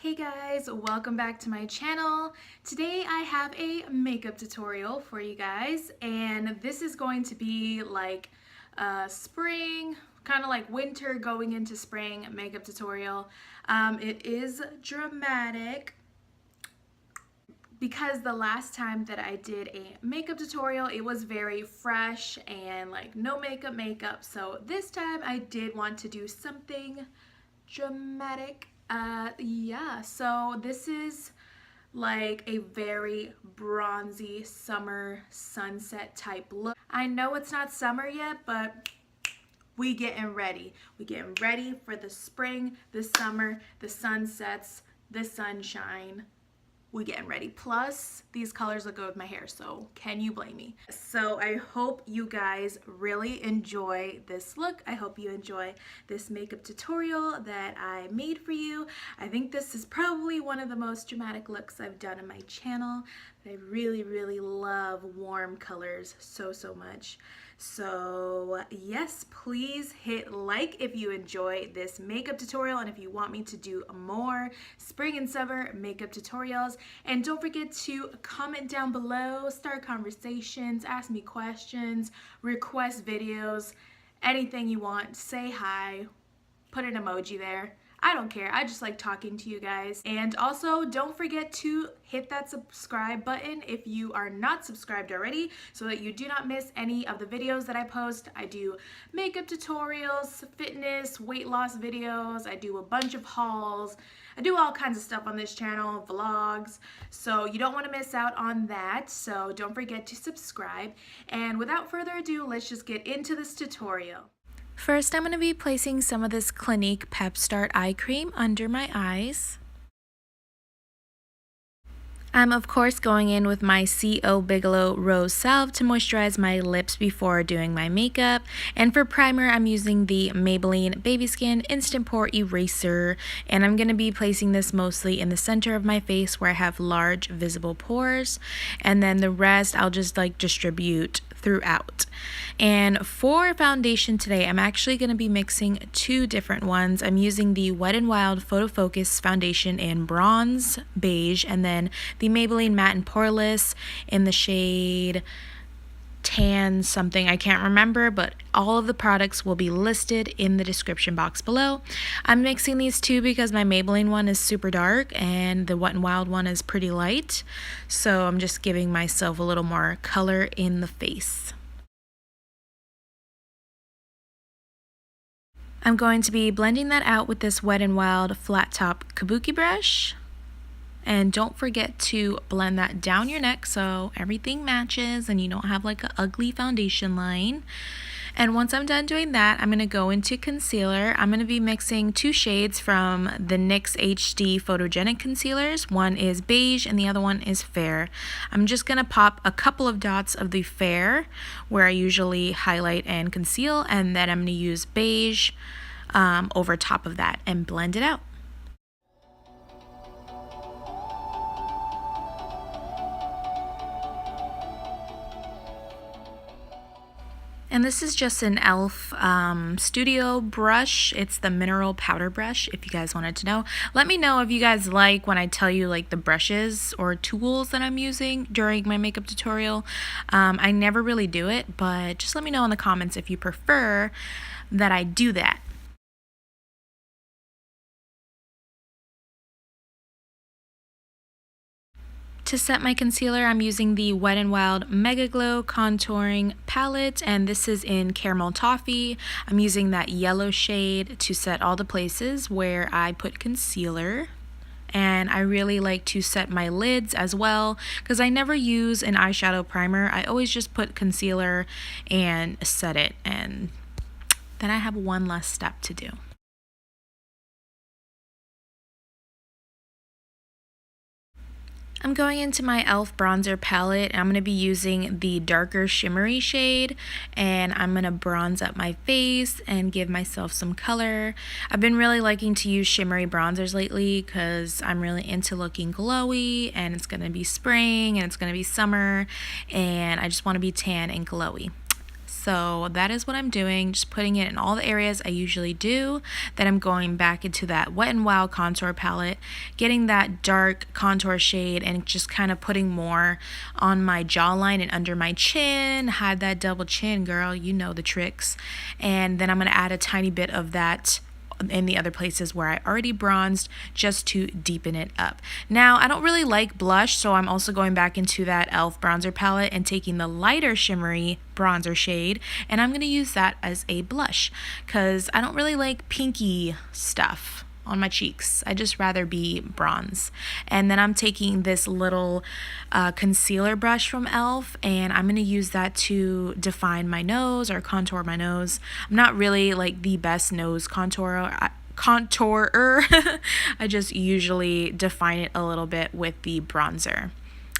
Hey guys, welcome back to my channel. Today I have a makeup tutorial for you guys, and this is going to be like spring, kind of like winter going into spring makeup tutorial. It is dramatic because the last time that I did a makeup tutorial, it was very fresh and like no makeup. So this time I did want to do something dramatic. Yeah, so this is like a very bronzy summer sunset type look. I know it's not summer yet, but we getting ready. We getting ready for the spring, the summer, the sunsets, the sunshine. We getting ready. Plus, these colors look good with my hair, so can you blame me? So I hope you guys really enjoy this look. I hope you enjoy this makeup tutorial that I made for you. I think this is probably one of the most dramatic looks I've done on my channel. I really love warm colors so much. So yes, please hit like if you enjoy this makeup tutorial and if you want me to do more spring and summer makeup tutorials. And don't forget to comment down below, start conversations, ask me questions, request videos, anything you want. Say hi, put an emoji there. I don't care. I just like talking to you guys. And also, don't forget to hit that subscribe button if you are not subscribed already so that you do not miss any of the videos that I post. I do makeup tutorials, fitness, weight loss videos. I do a bunch of hauls. I do all kinds of stuff on this channel, vlogs. So you don't want to miss out on that. So don't forget to subscribe. And without further ado, let's just get into this tutorial. First, I'm going to be placing some of this Clinique Pep Start Eye Cream under my eyes. I'm of course going in with my CO Bigelow Rose Salve to moisturize my lips before doing my makeup. And for primer, I'm using the Maybelline Baby Skin Instant Pore Eraser. And I'm going to be placing this mostly in the center of my face where I have large visible pores. And then the rest I'll just like distribute throughout. And for foundation today, I'm actually going to be mixing two different ones. I'm using the WetnWild Photofocus foundation in bronze beige, and then the Maybelline matte and poreless in the shade tan something, I can't remember, but all of the products will be listed in the description box below. I'm mixing these two because my Maybelline one is super dark and the WetnWild one is pretty light, so I'm just giving myself a little more color in the face. I'm going to be blending that out with this WetnWild flat top kabuki brush. And don't forget to blend that down your neck so everything matches and you don't have like an ugly foundation line. And once I'm done doing that, I'm going to go into concealer. I'm going to be mixing two shades from the NYX HD Photogenic concealers. One is beige and the other one is fair. I'm just going to pop a couple of dots of the fair where I usually highlight and conceal, and then I'm going to use beige over top of that and blend it out. And this is just an e.l.f. Studio brush. It's the mineral powder brush, if you guys wanted to know. Let me know if you guys like when I tell you like the brushes or tools that I'm using during my makeup tutorial. I never really do it, but just let me know in the comments if you prefer that I do that. To set my concealer, I'm using the WetnWild MegaGlo Contouring Palette, and this is in Caramel Toffee. I'm using that yellow shade to set all the places where I put concealer. And I really like to set my lids as well because I never use an eyeshadow primer. I always just put concealer and set it, and then I have one less step to do. I'm going into my e.l.f. bronzer palette, and I'm going to be using the darker shimmery shade, and I'm going to bronze up my face and give myself some color. I've been really liking to use shimmery bronzers lately because I'm really into looking glowy, and it's going to be spring and it's going to be summer, and I just want to be tan and glowy. So that is what I'm doing, just putting it in all the areas I usually do. Then I'm going back into that Wet n Wild contour palette, getting that dark contour shade and just kind of putting more on my jawline and under my chin. Hide that double chin, girl, you know the tricks. And then I'm going to add a tiny bit of that in the other places where I already bronzed, just to deepen it up. Now, I don't really like blush, so I'm also going back into that e.l.f. bronzer palette and taking the lighter shimmery bronzer shade, and I'm going to use that as a blush because I don't really like pinky stuff on my cheeks. I just rather be bronze. And then I'm taking this little concealer brush from e.l.f. and I'm going to use that to define my nose or contour my nose. I'm not really like the best nose contourer. I just usually define it a little bit with the bronzer.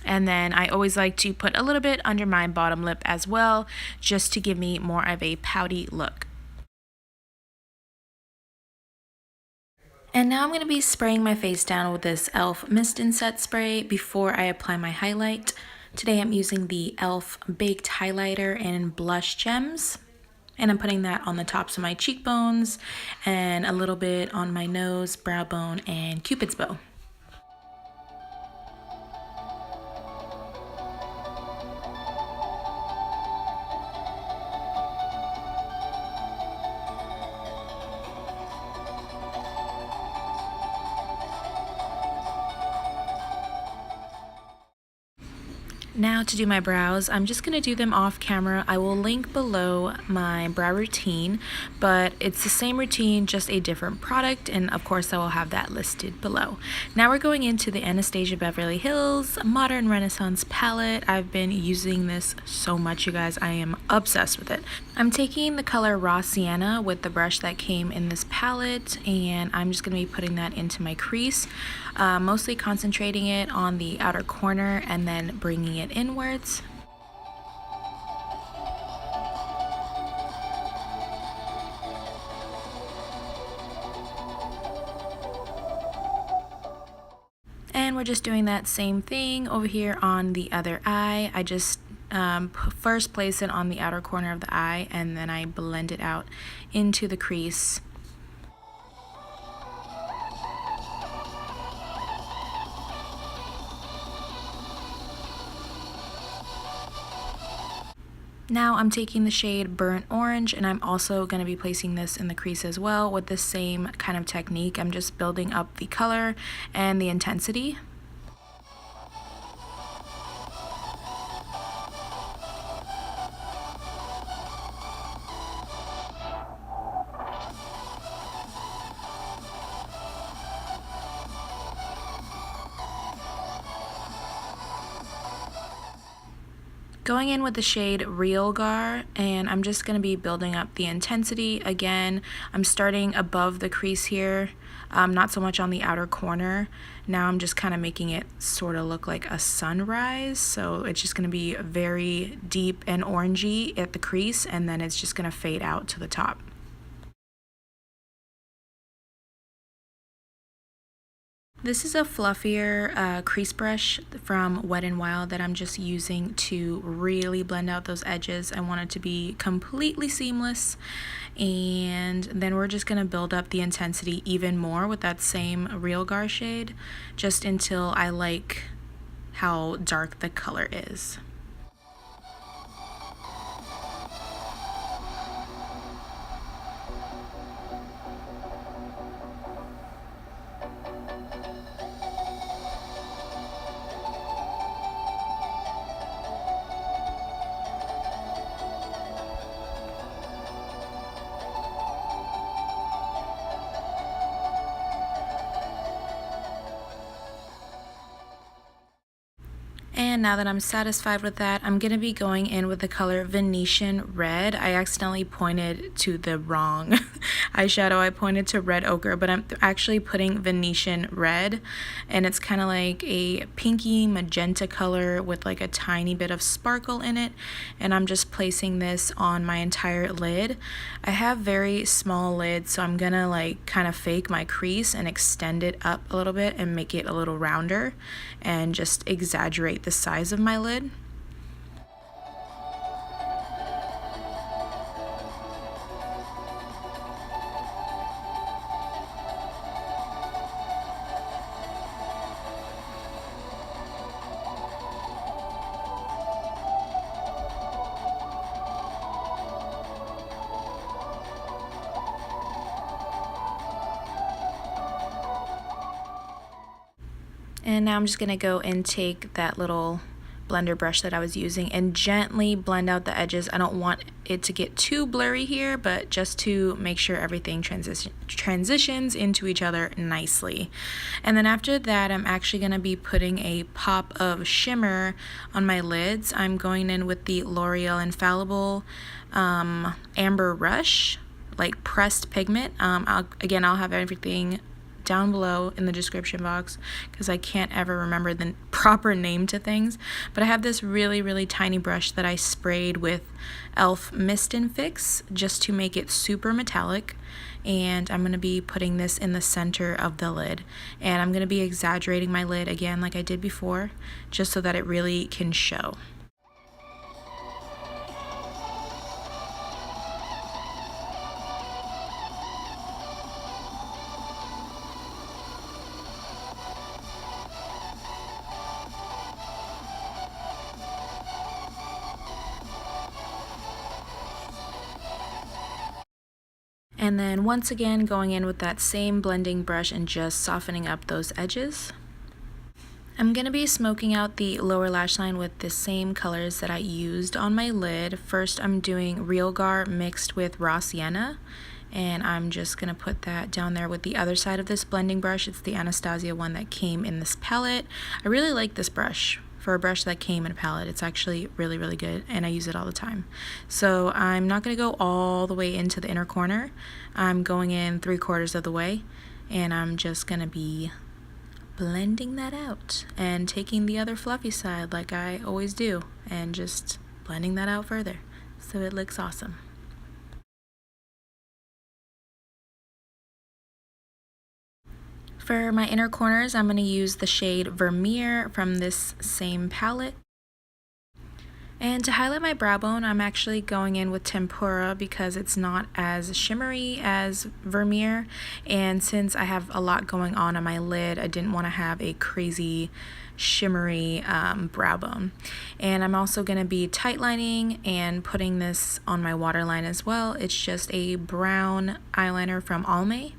And then I always like to put a little bit under my bottom lip as well, just to give me more of a pouty look. And now I'm going to be spraying my face down with this e.l.f. Mist and Set Spray before I apply my highlight. Today I'm using the e.l.f. Baked Highlighter in Blush Gems. And I'm putting that on the tops of my cheekbones and a little bit on my nose, brow bone, and Cupid's bow. Now to do my brows, I'm just going to do them off camera. I will link below my brow routine, but it's the same routine, just a different product, and of course I will have that listed below. Now we're going into the Anastasia Beverly Hills Modern Renaissance palette. I've been using this so much, you guys. I am obsessed with it. I'm taking the color Raw Sienna with the brush that came in this palette, and I'm just going to be putting that into my crease. Mostly concentrating it on the outer corner and then bringing it inwards. And we're just doing that same thing over here on the other eye. I just first place it on the outer corner of the eye and then I blend it out into the crease. Now I'm taking the shade Burnt Orange and I'm also going to be placing this in the crease as well with the same kind of technique. I'm just building up the color and the intensity. Going in with the shade Realgar, and I'm just going to be building up the intensity. Again, I'm starting above the crease here, not so much on the outer corner. Now I'm just kind of making it sort of look like a sunrise, so it's just going to be very deep and orangey at the crease, and then it's just going to fade out to the top. This is a fluffier crease brush from Wet n Wild that I'm just using to really blend out those edges. I want it to be completely seamless, and then we're just going to build up the intensity even more with that same Realgar shade, just until I like how dark the color is. And now that I'm satisfied with that, I'm going to be going in with the color Venetian Red. I accidentally pointed to the wrong eyeshadow. I pointed to Red Ochre, but I'm actually putting Venetian Red. And it's kind of like a pinky magenta color with like a tiny bit of sparkle in it. And I'm just placing this on my entire lid. I have very small lids, so I'm going to like kind of fake my crease and extend it up a little bit and make it a little rounder and just exaggerate the size of my lid. And now I'm just going to go and take that little blender brush that I was using and gently blend out the edges. I don't want it to get too blurry here, but just to make sure everything transitions into each other nicely. And then after that, I'm actually going to be putting a pop of shimmer on my lids. I'm going in with the L'Oreal Infallible Amber Rush, like pressed pigment. I'll have everything down below in the description box because I can't ever remember the proper name to things, but I have this really tiny brush that I sprayed with e.l.f. Mist and Fix just to make it super metallic, and I'm going to be putting this in the center of the lid, and I'm going to be exaggerating my lid again like I did before just so that it really can show. And then once again going in with that same blending brush and just softening up those edges. I'm going to be smoking out the lower lash line with the same colors that I used on my lid. First I'm doing realgar mixed with raw sienna, and I'm just going to put that down there with the other side of this blending brush. It's the Anastasia one that came in this palette. I really like this brush. For a brush that came in a palette, it's actually really good, and I use it all the time. So I'm not going to go all the way into the inner corner. I'm going in 3/4 of the way, and I'm just going to be blending that out and taking the other fluffy side like I always do and just blending that out further so it looks awesome. For my inner corners, I'm going to use the shade Vermeer from this same palette. And to highlight my brow bone, I'm actually going in with Tempura because it's not as shimmery as Vermeer. And since I have a lot going on my lid, I didn't want to have a crazy shimmery brow bone. And I'm also going to be tightlining and putting this on my waterline as well. It's just a brown eyeliner from Almay.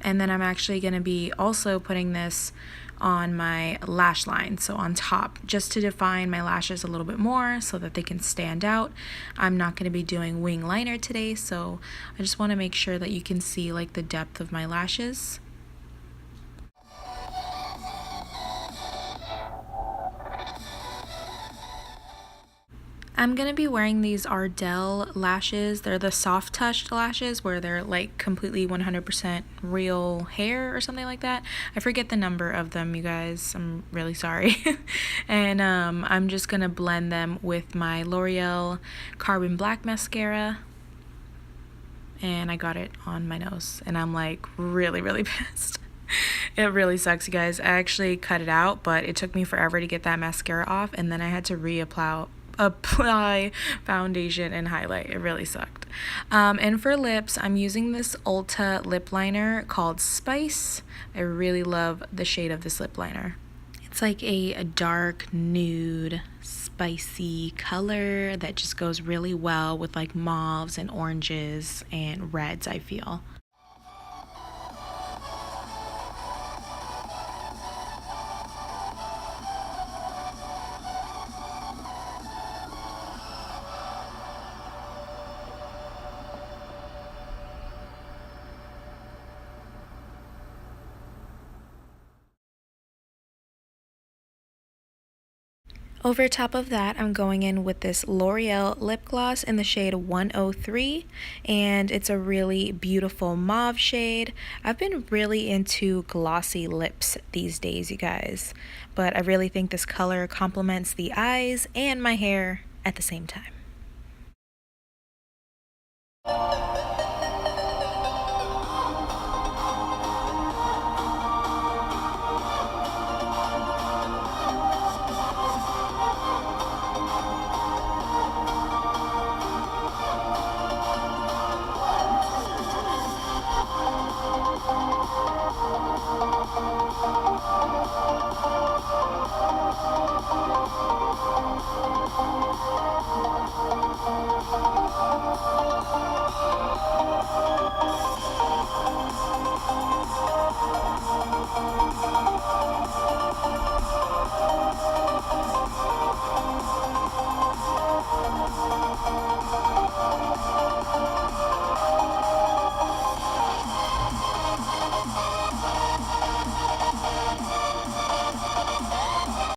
And then I'm actually going to be also putting this on my lash line, so on top, just to define my lashes a little bit more so that they can stand out. I'm not going to be doing wing liner today, so I just want to make sure that you can see like the depth of my lashes. I'm going to be wearing these Ardell lashes. They're the soft touched lashes where they're like completely 100% real hair or something like that. I forget the number of them, you guys. I'm really sorry. And I'm just going to blend them with my L'Oreal Carbon Black Mascara. And I got it on my nose and I'm like really pissed. It really sucks, you guys. I actually cut it out, but it took me forever to get that mascara off, and then I had to apply foundation and highlight. It really sucked. And for lips, I'm using this Ulta lip liner called Spice. I really love the shade of this lip liner. It's like a dark nude spicy color that just goes really well with like mauves and oranges and reds, I feel. Over top of that, I'm going in with this L'Oreal lip gloss in the shade 103, and it's a really beautiful mauve shade. I've been really into glossy lips these days, you guys, but I really think this color complements the eyes and my hair at the same time.